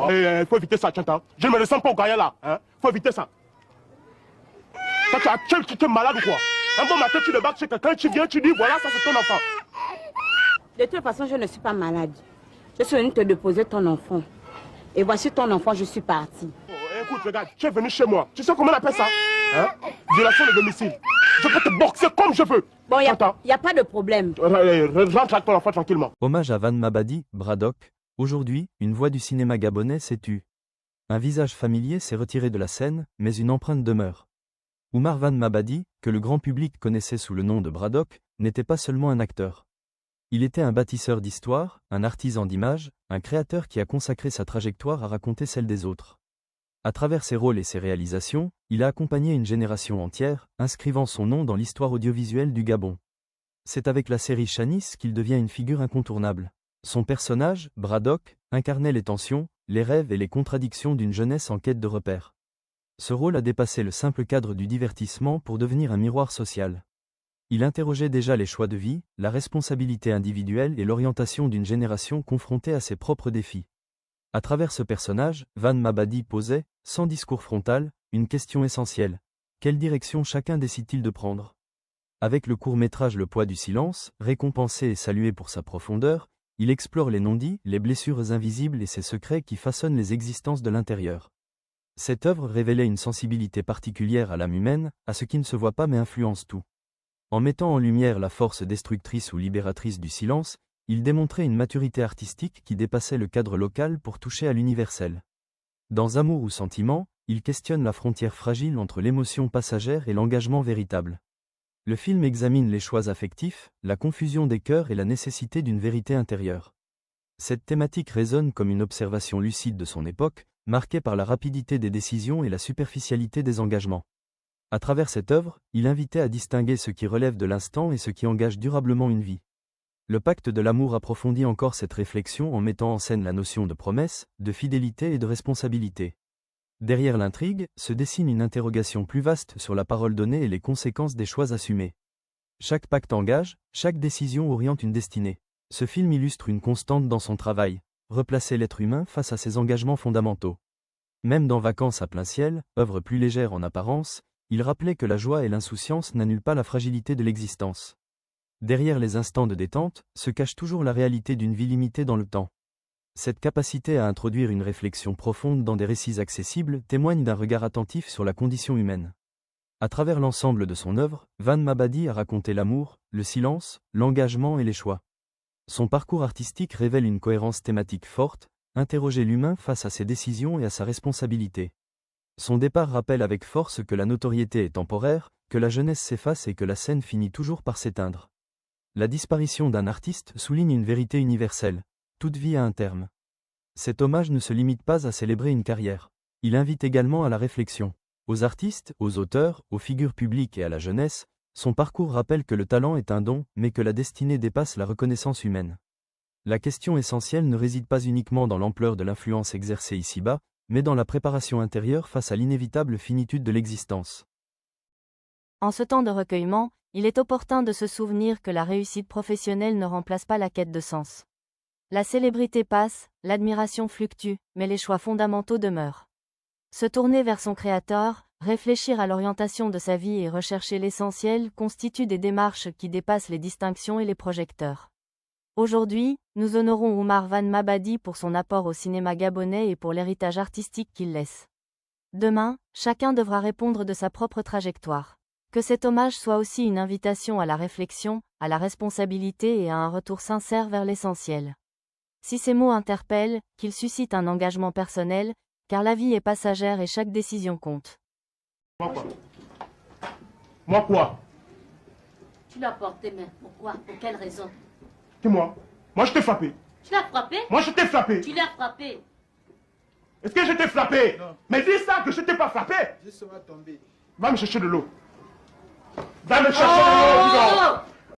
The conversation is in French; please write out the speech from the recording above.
Il faut éviter ça, Tchanta. Je ne me ressens pas au gaillard là. Hein? Faut éviter ça. Toi, tu es malade ou quoi? Un bon matin, tu débarques chez quelqu'un, tu viens, tu dis voilà, ça c'est ton enfant. De toute façon, je ne suis pas malade. Je suis venue te déposer ton enfant. Et voici ton enfant, je suis partie. Oh, écoute, regarde, tu es venu chez moi. Tu sais comment on appelle ça? Hein? Violation de domicile. Je peux te boxer comme je veux. Bon, il n'y a pas de problème. Rentre avec ton enfant tranquillement. Hommage à Van Mabadi, Braddock. Aujourd'hui, une voix du cinéma gabonais s'est tue. Un visage familier s'est retiré de la scène, mais une empreinte demeure. Oumar Van Mabadi, que le grand public connaissait sous le nom de Braddock, n'était pas seulement un acteur. Il était un bâtisseur d'histoire, un artisan d'image, un créateur qui a consacré sa trajectoire à raconter celle des autres. À travers ses rôles et ses réalisations, il a accompagné une génération entière, inscrivant son nom dans l'histoire audiovisuelle du Gabon. C'est avec la série Chanis qu'il devient une figure incontournable. Son personnage, Braddock, incarnait les tensions, les rêves et les contradictions d'une jeunesse en quête de repères. Ce rôle a dépassé le simple cadre du divertissement pour devenir un miroir social. Il interrogeait déjà les choix de vie, la responsabilité individuelle et l'orientation d'une génération confrontée à ses propres défis. À travers ce personnage, Van Mabadi posait, sans discours frontal, une question essentielle. Quelle direction chacun décide-t-il de prendre? Avec le court-métrage Le poids du silence, récompensé et salué pour sa profondeur, il explore les non-dits, les blessures invisibles et ces secrets qui façonnent les existences de l'intérieur. Cette œuvre révélait une sensibilité particulière à l'âme humaine, à ce qui ne se voit pas mais influence tout. En mettant en lumière la force destructrice ou libératrice du silence, il démontrait une maturité artistique qui dépassait le cadre local pour toucher à l'universel. Dans Amour ou Sentiment, il questionne la frontière fragile entre l'émotion passagère et l'engagement véritable. Le film examine les choix affectifs, la confusion des cœurs et la nécessité d'une vérité intérieure. Cette thématique résonne comme une observation lucide de son époque, marquée par la rapidité des décisions et la superficialité des engagements. À travers cette œuvre, il invitait à distinguer ce qui relève de l'instant et ce qui engage durablement une vie. Le pacte de l'amour approfondit encore cette réflexion en mettant en scène la notion de promesse, de fidélité et de responsabilité. Derrière l'intrigue, se dessine une interrogation plus vaste sur la parole donnée et les conséquences des choix assumés. Chaque pacte engage, chaque décision oriente une destinée. Ce film illustre une constante dans son travail, replacer l'être humain face à ses engagements fondamentaux. Même dans Vacances à plein ciel, œuvre plus légère en apparence, il rappelait que la joie et l'insouciance n'annulent pas la fragilité de l'existence. Derrière les instants de détente, se cache toujours la réalité d'une vie limitée dans le temps. Cette capacité à introduire une réflexion profonde dans des récits accessibles témoigne d'un regard attentif sur la condition humaine. À travers l'ensemble de son œuvre, Van Mabadi a raconté l'amour, le silence, l'engagement et les choix. Son parcours artistique révèle une cohérence thématique forte, interroger l'humain face à ses décisions et à sa responsabilité. Son départ rappelle avec force que la notoriété est temporaire, que la jeunesse s'efface et que la scène finit toujours par s'éteindre. La disparition d'un artiste souligne une vérité universelle. Toute vie a un terme. Cet hommage ne se limite pas à célébrer une carrière. Il invite également à la réflexion. Aux artistes, aux auteurs, aux figures publiques et à la jeunesse, son parcours rappelle que le talent est un don, mais que la destinée dépasse la reconnaissance humaine. La question essentielle ne réside pas uniquement dans l'ampleur de l'influence exercée ici-bas, mais dans la préparation intérieure face à l'inévitable finitude de l'existence. En ce temps de recueillement, il est opportun de se souvenir que la réussite professionnelle ne remplace pas la quête de sens. La célébrité passe, l'admiration fluctue, mais les choix fondamentaux demeurent. Se tourner vers son créateur, réfléchir à l'orientation de sa vie et rechercher l'essentiel constituent des démarches qui dépassent les distinctions et les projecteurs. Aujourd'hui, nous honorons Oumar Van Mabadi pour son apport au cinéma gabonais et pour l'héritage artistique qu'il laisse. Demain, chacun devra répondre de sa propre trajectoire. Que cet hommage soit aussi une invitation à la réflexion, à la responsabilité et à un retour sincère vers l'essentiel. Si ces mots interpellent, qu'ils suscitent un engagement personnel, car la vie est passagère et chaque décision compte. Moi quoi? Moi quoi? Tu l'as porté, mais pourquoi? Pour quelle raison? Dis-moi. Moi je t'ai frappé. Tu l'as frappé? Moi je t'ai frappé. Tu l'as frappé. Est-ce que je t'ai frappé? Non. Mais dis ça que je t'ai pas frappé. Je serai tombé. Va me chercher de l'eau. Va me chercher de l'eau, dis donc.